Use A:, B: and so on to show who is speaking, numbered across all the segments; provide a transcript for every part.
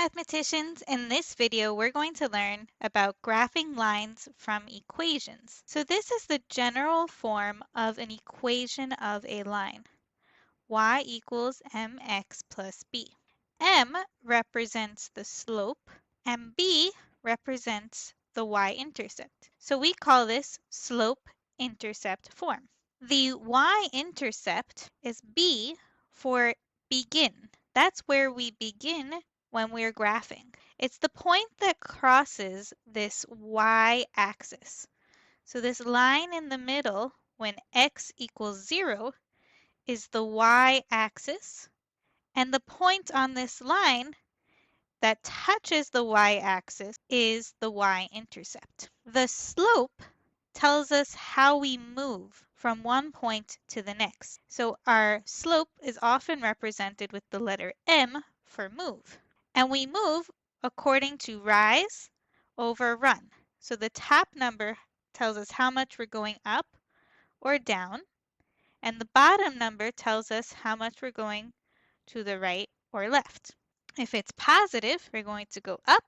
A: mathematicians, in this video we're going to learn about graphing lines from equations. So this is the general form of an equation of a line. Y equals mx plus b. M represents the slope and b represents the y-intercept. So we call this slope-intercept form. The y-intercept is b for begin. That's where we begin when we're graphing. It's the point that crosses this y-axis. So this line in the middle, when x equals 0, is the y-axis, and the point on this line that touches the y-axis is the y-intercept. The slope tells us how we move from one point to the next. So our slope is often represented with the letter M for move. And we move according to rise over run. So the top number tells us how much we're going up or down, and the bottom number tells us how much we're going to the right or left. If it's positive, we're going to go up.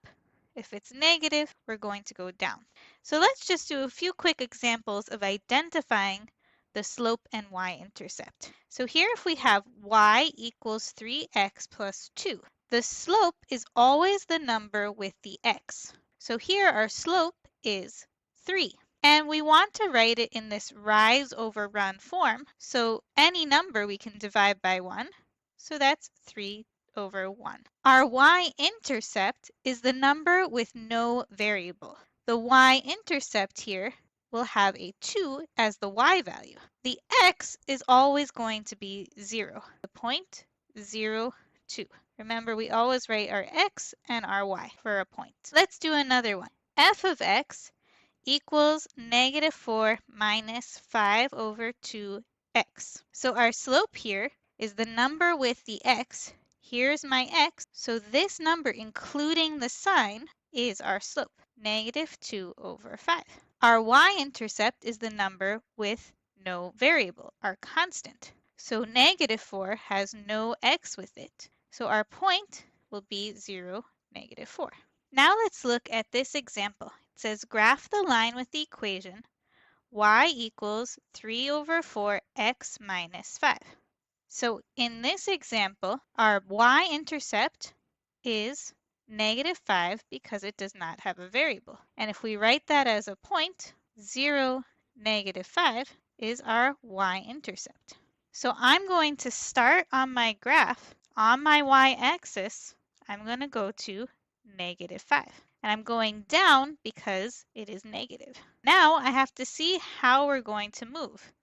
A: If it's negative, we're going to go down. So let's just do a few quick examples of identifying the slope and y-intercept. So here if we have y equals 3x plus 2, the slope is always the number with the x. So here our slope is 3. And we want to write it in this rise over run form. So any number we can divide by 1. So that's 3 over 1. Our y-intercept is the number with no variable. The y-intercept here will have a 2 as the y value. The x is always going to be 0. The point 0, 2. Remember, we always write our x and our y for a point. Let's do another one. F of x equals negative 4 minus 5 over 2x. So our slope here is the number with the x. Here's my x. So this number, including the sign, is our slope, negative 2 over 5. Our y-intercept is the number with no variable, our constant. So negative 4 has no x with it. So our point will be 0, negative 4. Now let's look at this example. It says graph the line with the equation y equals 3 over 4x minus 5. So in this example, our y-intercept is negative 5 because it does not have a variable. And if we write that as a point, 0, negative 5 is our y-intercept. So I'm going to start on my graph. On my y-axis, I'm going to go to negative 5. And I'm going down because it is negative. Now I have to see how we're going to move.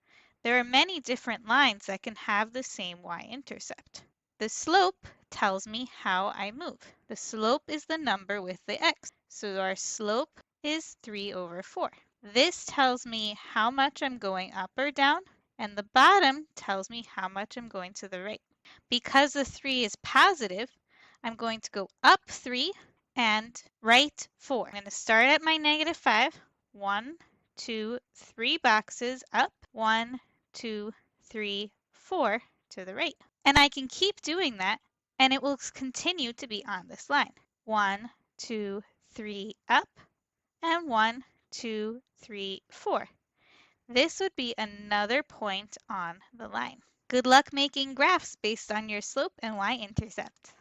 A: There are many different lines that can have the same y-intercept. The slope tells me how I move. The slope is the number with the x. So our slope is 3 over 4. This tells me how much I'm going up or down, and the bottom tells me how much I'm going to the right. Because the 3 is positive, I'm going to go up 3 and right 4. I'm going to start at my negative 5. 1, 2, 3 boxes up. 1, 2, 3, 4 to the right. And I can keep doing that, and it will continue to be on this line. 1, 2, 3 up, and 1, 2, 3, 4. This would be another point on the line. Good luck making graphs based on your slope and y-intercept.